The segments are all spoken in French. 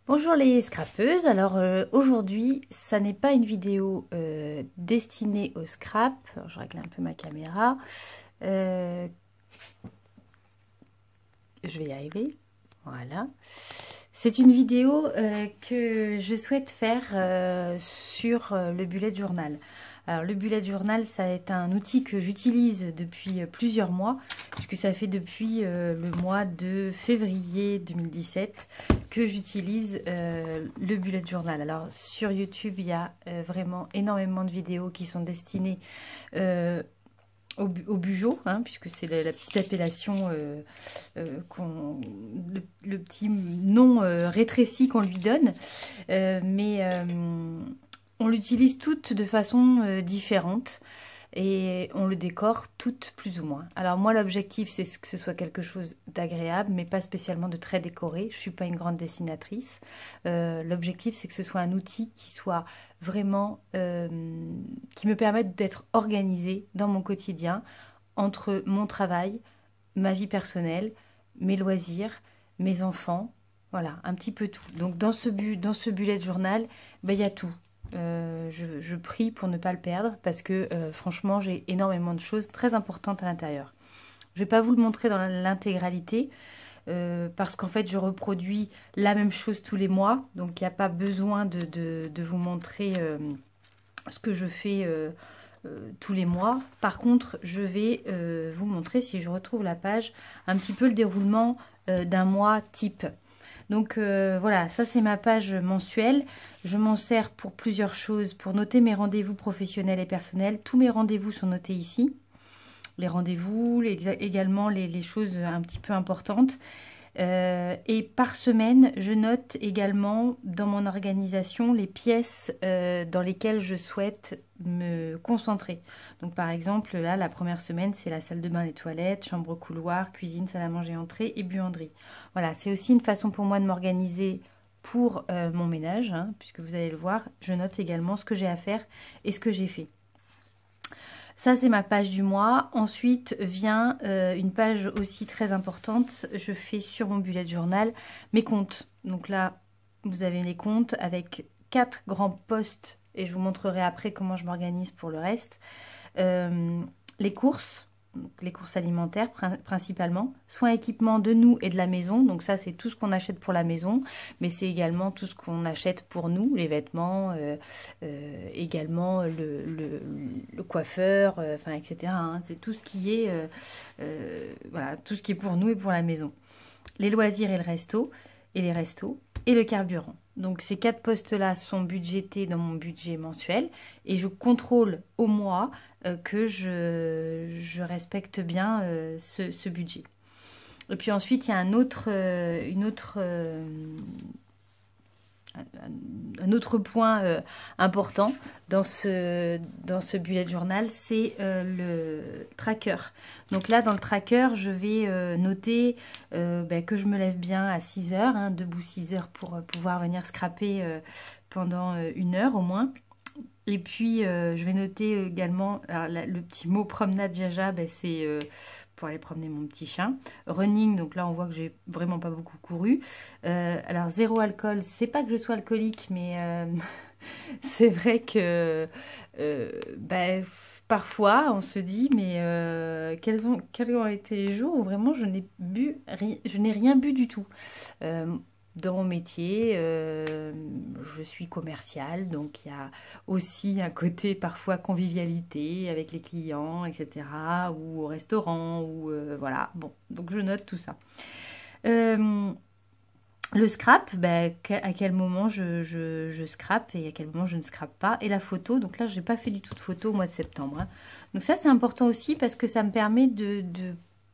Bonjour les scrapeuses, alors aujourd'hui ça n'est pas une vidéo destinée au scrap. Alors, je règle un peu ma caméra, Euh, je vais y arriver, voilà. C'est une vidéo que je souhaite faire sur le bullet journal. Alors le bullet journal, ça est un outil que j'utilise depuis plusieurs mois, puisque ça fait depuis le mois de février 2017 que j'utilise le bullet journal. Alors sur YouTube, il y a vraiment énormément de vidéos qui sont destinées au bugeot, hein, puisque c'est la petite appellation, le petit nom rétréci qu'on lui donne. Mais on l'utilise toutes de façon différente et on le décore toutes plus ou moins. Alors moi l'objectif c'est que ce soit quelque chose d'agréable mais pas spécialement de très décoré. Je suis pas une grande dessinatrice. L'objectif c'est que ce soit un outil qui soit vraiment qui me permette d'être organisée dans mon quotidien entre mon travail, ma vie personnelle, mes loisirs, mes enfants, voilà, un petit peu tout. Donc dans ce bullet journal, ben, il y a tout. Je prie pour ne pas le perdre parce que franchement j'ai énormément de choses très importantes à l'intérieur. Je ne vais pas vous le montrer dans l'intégralité parce qu'en fait je reproduis la même chose tous les mois, donc il n'y a pas besoin de vous montrer ce que je fais tous les mois. Par contre je vais vous montrer, si je retrouve la page, un petit peu le déroulement d'un mois type. Donc voilà, ça c'est ma page mensuelle. Je m'en sers pour plusieurs choses, pour noter mes rendez-vous professionnels et personnels. Tous mes rendez-vous sont notés ici. Les rendez-vous, également les choses un petit peu importantes. Et par semaine, je note également dans mon organisation les pièces dans lesquelles je souhaite me concentrer. Donc par exemple, là, la première semaine, c'est la salle de bain, les toilettes, chambre couloir, cuisine, salle à manger, entrée et buanderie. Voilà, c'est aussi une façon pour moi de m'organiser pour mon ménage, hein, puisque vous allez le voir, je note également ce que j'ai à faire et ce que j'ai fait. Ça, c'est ma page du mois. Ensuite vient une page aussi très importante. Je fais sur mon bullet journal mes comptes. Donc là, vous avez les comptes avec 4 grands postes et je vous montrerai après comment je m'organise pour le reste. Les courses. Donc les courses alimentaires principalement, soins équipements de nous et de la maison, donc ça c'est tout ce qu'on achète pour la maison, mais c'est également tout ce qu'on achète pour nous, les vêtements, également le coiffeur, enfin etc. Hein, c'est tout ce qui est, voilà, tout ce qui est pour nous et pour la maison. Les loisirs et le resto, et les restos, et le carburant. Donc ces 4 postes-là sont budgétés dans mon budget mensuel et je contrôle au mois que je respecte bien ce budget. Et puis ensuite, il y a un autre point important dans ce bullet journal, c'est le tracker. Donc là, dans le tracker, je vais noter que je me lève bien à 6 heures, hein, debout 6 heures pour pouvoir venir scraper pendant 1 heure au moins. Et puis, je vais noter également le petit mot promenade Jaja, c'est pour aller promener mon petit chien. Running, donc là, on voit que j'ai vraiment pas beaucoup couru. Alors, zéro alcool, c'est pas que je sois alcoolique, mais c'est vrai que parfois, on se dit, mais quels ont été les jours où vraiment je n'ai rien bu du tout. Dans mon métier, je suis commerciale, donc il y a aussi un côté parfois convivialité avec les clients, etc. Ou au restaurant, ou voilà. Bon, donc je note tout ça. Le scrap, à quel moment je scrape et à quel moment je ne scrape pas. Et la photo, donc là, je n'ai pas fait du tout de photo au mois de septembre. Hein. Donc ça, c'est important aussi parce que ça me permet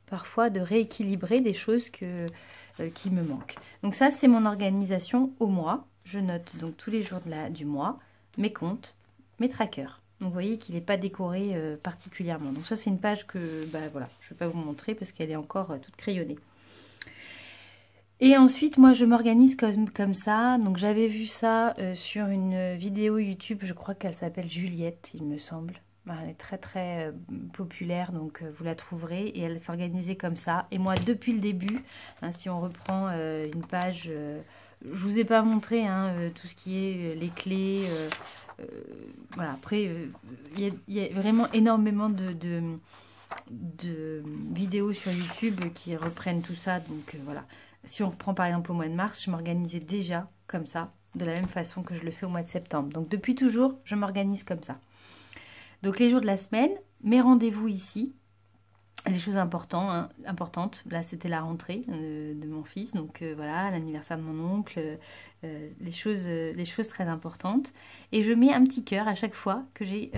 parfois de rééquilibrer des choses qui me manquent. Donc ça, c'est mon organisation au mois. Je note donc tous les jours du mois mes comptes, mes trackers. Donc vous voyez qu'il n'est pas décoré particulièrement. Donc ça, c'est une page que voilà, je ne vais pas vous montrer parce qu'elle est encore toute crayonnée. Et ensuite, moi, je m'organise comme ça. Donc j'avais vu ça sur une vidéo YouTube, je crois qu'elle s'appelle Juliette, il me semble. Elle est très très populaire, donc vous la trouverez. Et elle s'organisait comme ça. Et moi, depuis le début, hein, si on reprend une page Je vous ai pas montré hein, tout ce qui est les clés. Voilà, après, il y a vraiment énormément de vidéos sur YouTube qui reprennent tout ça. Donc voilà, si on reprend par exemple au mois de mars, je m'organisais déjà comme ça, de la même façon que je le fais au mois de septembre. Donc depuis toujours, je m'organise comme ça. Donc les jours de la semaine, mes rendez-vous ici, les choses importantes. Là, c'était la rentrée de mon fils, donc voilà, l'anniversaire de mon oncle, les choses très importantes. Et je mets un petit cœur à chaque fois que j'ai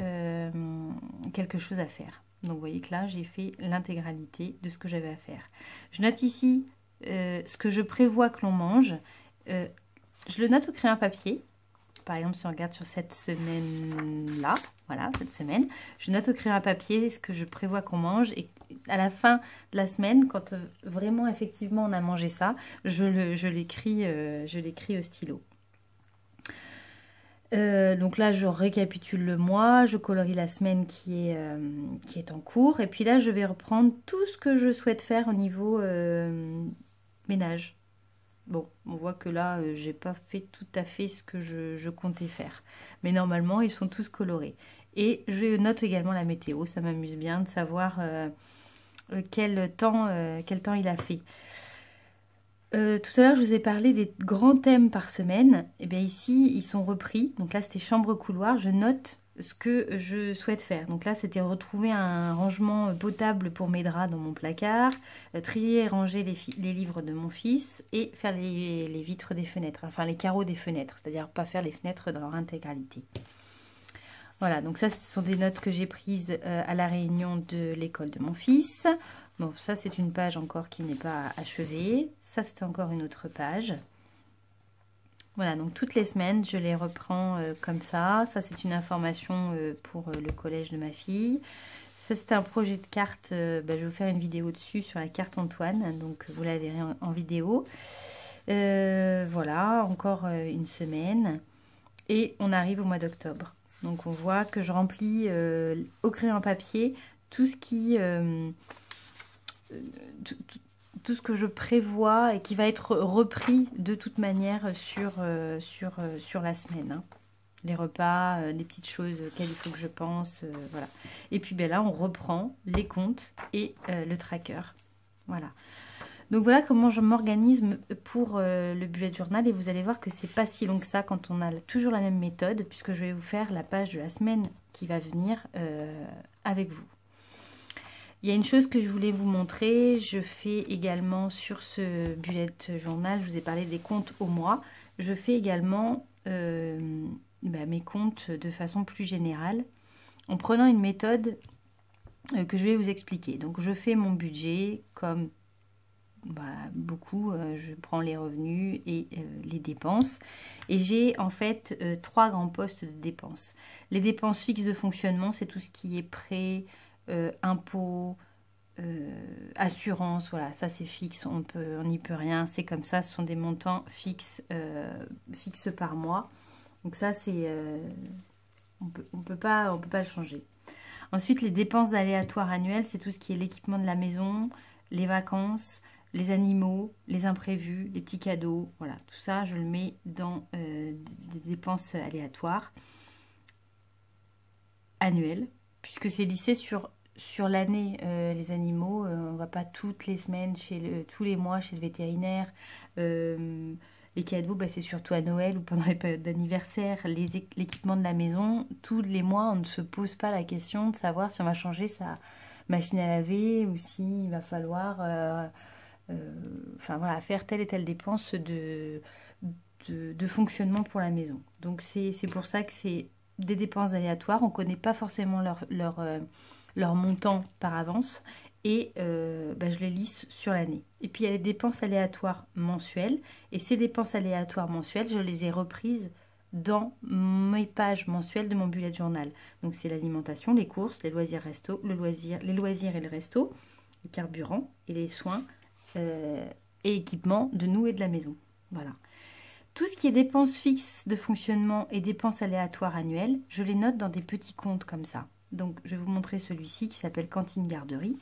quelque chose à faire. Donc vous voyez que là, j'ai fait l'intégralité de ce que j'avais à faire. Je note ici ce que je prévois que l'on mange. Je le note au crayon papier. Par exemple, si on regarde sur cette semaine-là, voilà, cette semaine, je note au crayon à papier ce que je prévois qu'on mange. Et à la fin de la semaine, quand vraiment, effectivement, on a mangé ça, je l'écris au stylo. Donc là, je récapitule le mois, je colorie la semaine qui est en cours. Et puis là, je vais reprendre tout ce que je souhaite faire au niveau ménage. Bon, on voit que là, j'ai pas fait tout à fait ce que je comptais faire. Mais normalement, ils sont tous colorés. Et je note également la météo. Ça m'amuse bien de savoir quel temps il a fait. Tout à l'heure, je vous ai parlé des grands thèmes par semaine. Et bien ici, ils sont repris. Donc là, c'était chambre-couloir. Je note ce que je souhaite faire. Donc là, c'était retrouver un rangement potable pour mes draps dans mon placard, trier et ranger les livres de mon fils et faire les vitres des fenêtres, enfin les carreaux des fenêtres, c'est-à-dire pas faire les fenêtres dans leur intégralité. Voilà, donc ça, ce sont des notes que j'ai prises à la réunion de l'école de mon fils. Bon, ça, c'est une page encore qui n'est pas achevée. Ça, c'est encore une autre page. Voilà, donc toutes les semaines, je les reprends comme ça. Ça, c'est une information pour le collège de ma fille. Ça, c'est un projet de carte. Je vais vous faire une vidéo dessus sur la carte Antoine. Donc, vous la verrez en vidéo. Voilà, encore une semaine. Et on arrive au mois d'octobre. Donc, on voit que je remplis au crayon papier tout ce qui... tout ce que je prévois et qui va être repris de toute manière sur la semaine. Hein. Les repas, les petites choses auxquelles il faut que je pense. Voilà. Et puis ben là, on reprend les comptes et le tracker. Voilà. Donc voilà comment je m'organise pour le bullet journal. Et vous allez voir que c'est pas si long que ça quand on a toujours la même méthode, puisque je vais vous faire la page de la semaine qui va venir avec vous. Il y a une chose que je voulais vous montrer, je fais également sur ce bullet journal, je vous ai parlé des comptes au mois, je fais également mes comptes de façon plus générale, en prenant une méthode que je vais vous expliquer. Donc je fais mon budget comme beaucoup, je prends les revenus et les dépenses, et j'ai en fait 3 grands postes de dépenses. Les dépenses fixes de fonctionnement, c'est tout ce qui est prêt, impôts, assurance, voilà, ça c'est fixe, on n'y peut rien, c'est comme ça, ce sont des montants fixes par mois. Donc ça c'est on peut pas le changer. Ensuite, les dépenses aléatoires annuelles, c'est tout ce qui est l'équipement de la maison, les vacances, les animaux, les imprévus, les petits cadeaux, voilà, tout ça je le mets dans des dépenses aléatoires annuelles, puisque c'est lissé sur l'année. Les animaux, on va pas toutes les semaines, tous les mois chez le vétérinaire. Les cadeaux, c'est surtout à Noël ou pendant les périodes d'anniversaire. L'équipement de la maison, tous les mois, on ne se pose pas la question de savoir si on va changer sa machine à laver ou s'il va falloir voilà, faire telle et telle dépense de fonctionnement pour la maison. Donc c'est pour ça que c'est des dépenses aléatoires. On ne connaît pas forcément leur montant par avance, et je les lisse sur l'année. Et puis il y a les dépenses aléatoires mensuelles, et ces dépenses aléatoires mensuelles, je les ai reprises dans mes pages mensuelles de mon bullet journal. Donc c'est l'alimentation, les courses, les loisirs resto, les loisirs et le resto, les carburants et les soins et équipements de nous et de la maison. Voilà. Tout ce qui est dépenses fixes de fonctionnement et dépenses aléatoires annuelles, je les note dans des petits comptes comme ça. Donc, je vais vous montrer celui-ci qui s'appelle cantine-garderie.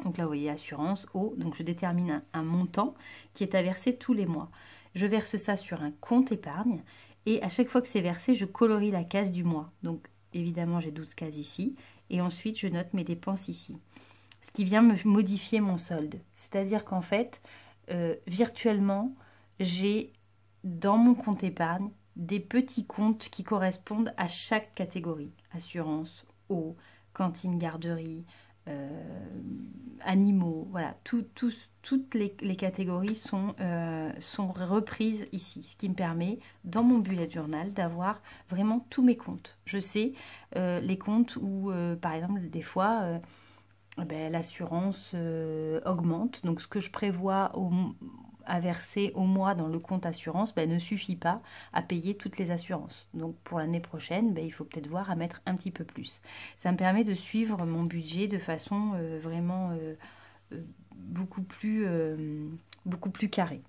Donc là, vous voyez, assurance, eau. Donc, je détermine un montant qui est à verser tous les mois. je verse ça sur un compte épargne et à chaque fois que c'est versé, je colorie la case du mois. Donc évidemment, j'ai 12 cases ici et ensuite je note mes dépenses ici. Ce qui vient me modifier mon solde. C'est-à-dire qu'en fait, virtuellement, j'ai dans mon compte épargne des petits comptes qui correspondent à chaque catégorie. Assurance, eau, cantine, garderie, animaux, voilà, toutes les catégories sont reprises ici, ce qui me permet, dans mon bullet journal, d'avoir vraiment tous mes comptes. Je sais les comptes où, par exemple, des fois, l'assurance augmente, donc ce que je prévois à verser au mois dans le compte assurance ne suffit pas à payer toutes les assurances. Donc pour l'année prochaine, il faut peut-être voir à mettre un petit peu plus. Ça me permet de suivre mon budget de façon vraiment beaucoup plus carrée.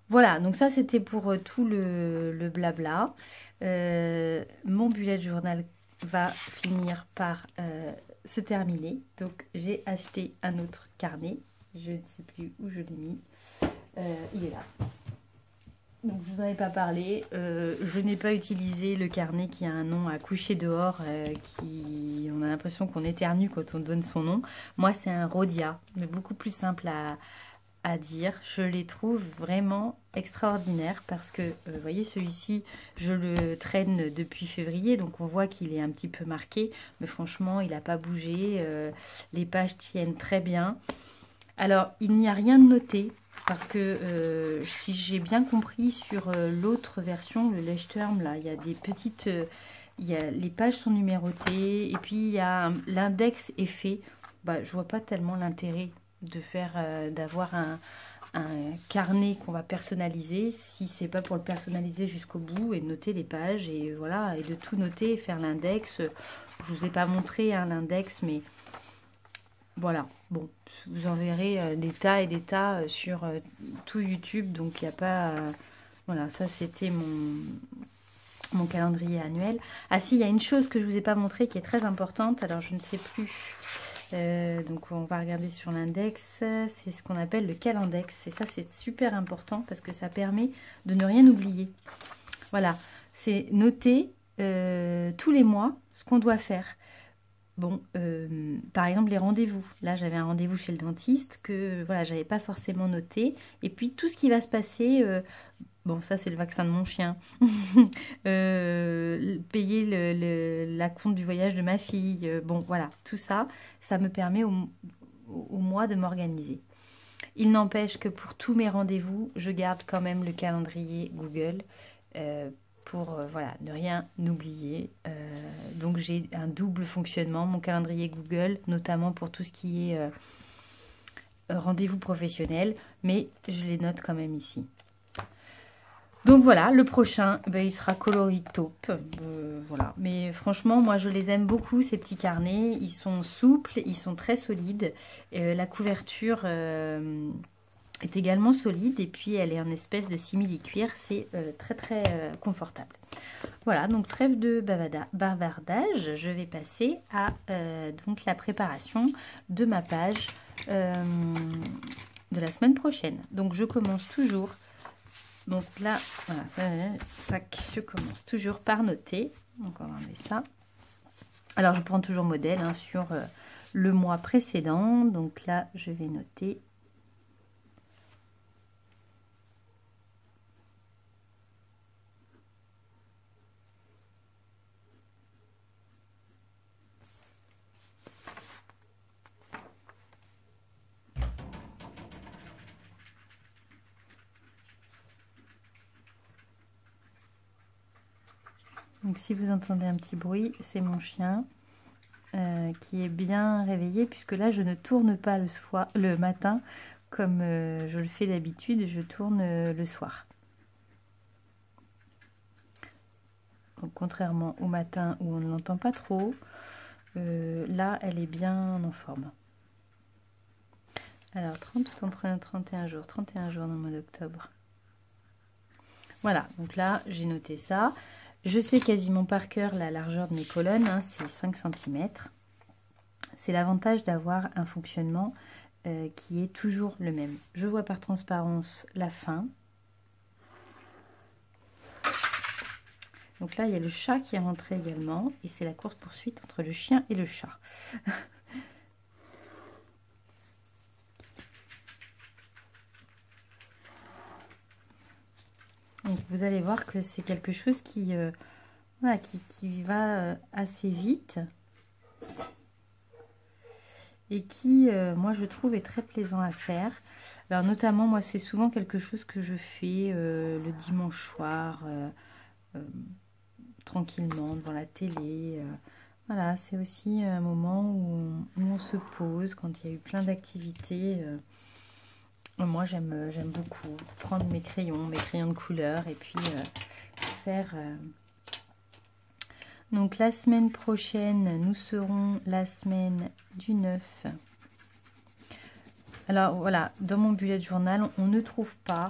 Voilà, donc ça c'était pour tout le blabla. Mon bullet journal va finir par se terminer. Donc j'ai acheté un autre carnet. Je ne sais plus où je l'ai mis. Il est là. Donc je vous en ai pas parlé. Je n'ai pas utilisé le carnet qui a un nom à coucher dehors. On a l'impression qu'on éternue quand on donne son nom. Moi c'est un Rhodia, mais beaucoup plus simple à dire. Je les trouve vraiment extraordinaires parce que, vous voyez, celui-ci, je le traîne depuis février, donc on voit qu'il est un petit peu marqué, mais franchement, il n'a pas bougé. Les pages tiennent très bien. Alors, il n'y a rien de noté parce que, si j'ai bien compris, sur l'autre version, le Leuchtturm, là, il y a des petites... les pages sont numérotées et puis il y a l'index est fait. Je vois pas tellement l'intérêt de faire d'avoir un carnet qu'on va personnaliser si c'est pas pour le personnaliser jusqu'au bout et de noter les pages et voilà, et de tout noter et faire l'index. Je vous ai pas montré l'index, mais voilà, bon, vous en verrez des tas et des tas sur tout YouTube, donc il n'y a pas voilà, ça c'était mon calendrier annuel. Ah si, il y a une chose que je vous ai pas montré qui est très importante, alors je ne sais plus. Donc on va regarder sur l'index, c'est ce qu'on appelle le calendex. Et ça c'est super important parce que ça permet de ne rien oublier. Voilà, c'est noter tous les mois ce qu'on doit faire. Bon, par exemple les rendez-vous. Là j'avais un rendez-vous chez le dentiste que voilà, j'avais pas forcément noté. Et puis tout ce qui va se passer... Bon, ça, c'est le vaccin de mon chien. Payer la compte du voyage de ma fille. Bon, voilà, tout ça, ça me permet au mois de m'organiser. Il n'empêche que pour tous mes rendez-vous, je garde quand même le calendrier Google pour voilà, ne rien oublier. Donc, j'ai un double fonctionnement, mon calendrier Google, notamment pour tout ce qui est rendez-vous professionnel, mais je les note quand même ici. Donc voilà, le prochain, il sera coloris taupe. Voilà. Mais franchement, moi je les aime beaucoup, ces petits carnets. Ils sont souples, ils sont très solides. La couverture est également solide et puis elle est en espèce de simili-cuir. C'est très très confortable. Voilà, donc trêve de bavardage. Je vais passer à donc la préparation de ma page de la semaine prochaine. Donc je commence toujours... Donc là, voilà, je commence toujours par noter. Donc on va enlever ça. Alors je prends toujours modèle sur le mois précédent. Donc là, je vais noter. Donc si vous entendez un petit bruit, c'est mon chien qui est bien réveillé, puisque là je ne tourne pas le matin comme je le fais d'habitude, je tourne le soir. Donc contrairement au matin où on ne l'entend pas trop, là elle est bien en forme. Alors 30 ou 31 jours, 31 jours dans le mois d'octobre. Voilà, donc là j'ai noté ça. Je sais quasiment par cœur la largeur de mes colonnes, c'est 5 cm. C'est l'avantage d'avoir un fonctionnement qui est toujours le même. Je vois par transparence la fin Donc là, il y a le chat qui est rentré également. Et c'est la course-poursuite entre le chien et le chat. Donc vous allez voir que c'est quelque chose voilà, qui va assez vite. Et qui, moi, je trouve est très plaisant à faire. Alors notamment, moi, c'est souvent quelque chose que je fais le dimanche soir, tranquillement, devant la télé. Voilà, c'est aussi un moment où on se pose quand il y a eu plein d'activités. Moi, j'aime beaucoup prendre mes crayons de couleur et puis faire... Donc la semaine prochaine, nous serons la semaine du 9. Alors voilà, dans mon bullet journal, on ne trouve pas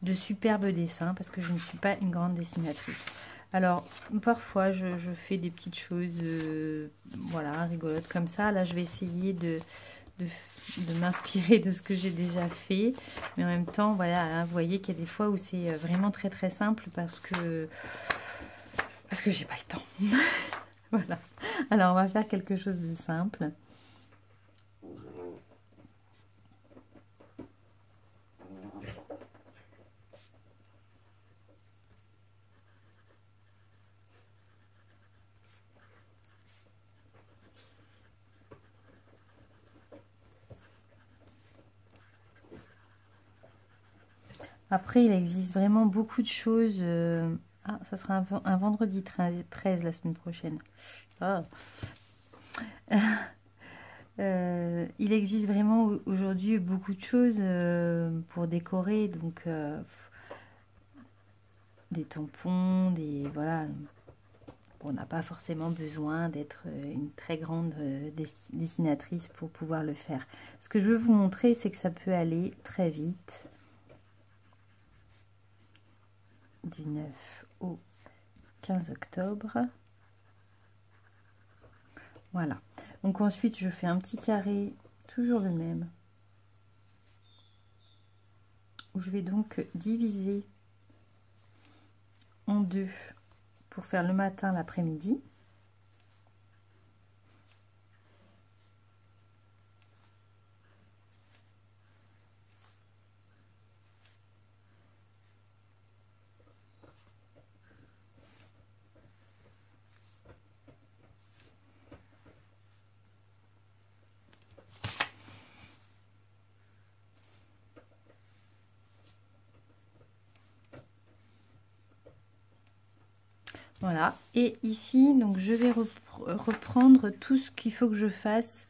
de superbes dessins parce que je ne suis pas une grande dessinatrice. Alors parfois je fais des petites choses voilà, rigolotes comme ça. Là je vais essayer de m'inspirer de ce que j'ai déjà fait. Mais en même temps, voilà, hein, vous voyez qu'il y a des fois où c'est vraiment très très simple parce que j'ai pas le temps. Voilà. Alors on va faire quelque chose de simple. Après, il existe vraiment beaucoup de choses. Ah, ça sera un vendredi 13 la semaine prochaine. Oh. Il existe vraiment aujourd'hui beaucoup de choses pour décorer. Donc, des tampons, voilà. On n'a pas forcément besoin d'être une très grande dessinatrice pour pouvoir le faire. Ce que je veux vous montrer, c'est que ça peut aller très vite. Du 9 au 15 octobre. Voilà. Donc ensuite, je fais un petit carré, toujours le même, où je vais donc diviser en deux pour faire le matin, l'après-midi. Voilà, et ici, donc je vais reprendre tout ce qu'il faut que je fasse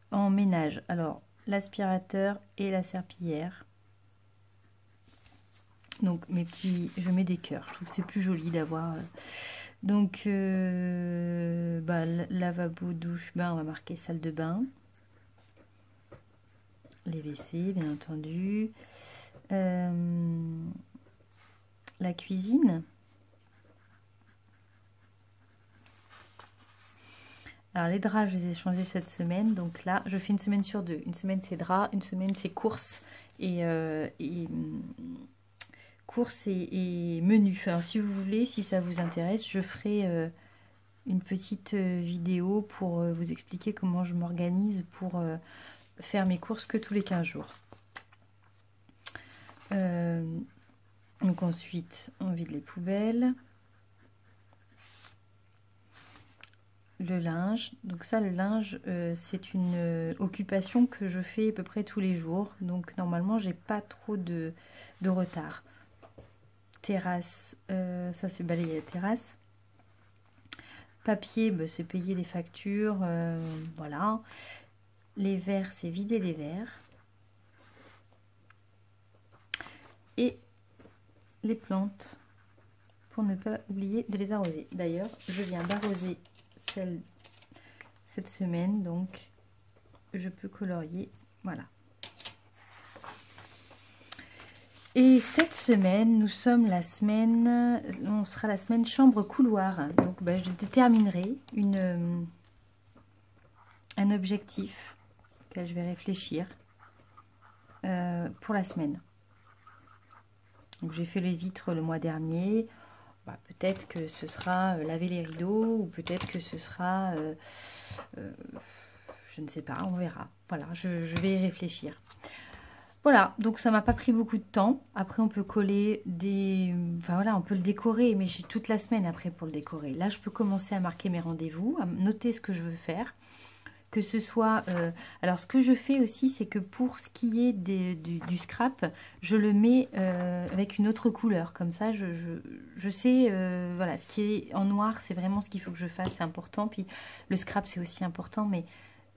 en ménage. Alors, l'aspirateur et la serpillière. Donc, je mets des cœurs. Je trouve que c'est plus joli d'avoir... Donc, lavabo, douche, bain, on va marquer salle de bain. Les WC, bien entendu. La cuisine. Alors les draps, je les ai changés cette semaine. Donc là, je fais une semaine sur deux. Une semaine c'est draps, une semaine c'est courses courses et menus. Alors si vous voulez, si ça vous intéresse, je ferai une petite vidéo pour vous expliquer comment je m'organise pour faire mes courses que tous les 15 jours. Donc ensuite, on vide les poubelles. Le linge, donc ça le linge c'est une occupation que je fais à peu près tous les jours, donc normalement j'ai pas trop de retard. Terrasse, ça c'est balayer la terrasse. Papier, c'est payer les factures, voilà. Les verres, c'est vider les verres. Et les plantes, pour ne pas oublier de les arroser. D'ailleurs, je viens d'arroser cette semaine, donc je peux colorier, voilà. Et cette semaine, nous sommes on sera la semaine chambre couloir. Donc je déterminerai un objectif auquel je vais réfléchir pour la semaine. Donc j'ai fait les vitres le mois dernier. Bah, peut-être que ce sera laver les rideaux ou peut-être que ce sera, je ne sais pas, on verra. Voilà, je vais y réfléchir. Voilà, donc ça m'a pas pris beaucoup de temps. Après, on peut coller des... Enfin voilà, on peut le décorer, mais j'ai toute la semaine après pour le décorer. Là, je peux commencer à marquer mes rendez-vous, à noter ce que je veux faire. Que ce soit... Alors, ce que je fais aussi, c'est que pour ce qui est du scrap, je le mets avec une autre couleur. Comme ça, je sais... voilà, ce qui est en noir, c'est vraiment ce qu'il faut que je fasse, c'est important. Puis le scrap, c'est aussi important, mais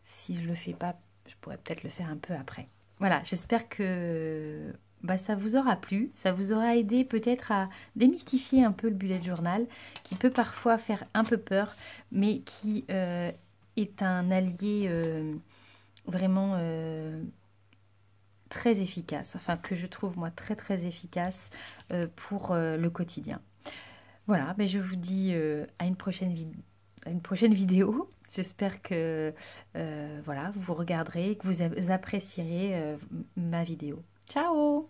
si je le fais pas, je pourrais peut-être le faire un peu après. Voilà, j'espère que bah, ça vous aura plu, ça vous aura aidé peut-être à démystifier un peu le bullet journal, qui peut parfois faire un peu peur, mais qui est un allié vraiment très efficace, enfin que je trouve moi très très efficace pour le quotidien. Voilà, mais je vous dis à une prochaine vidéo. J'espère que voilà, vous regarderez, que vous apprécierez ma vidéo. Ciao!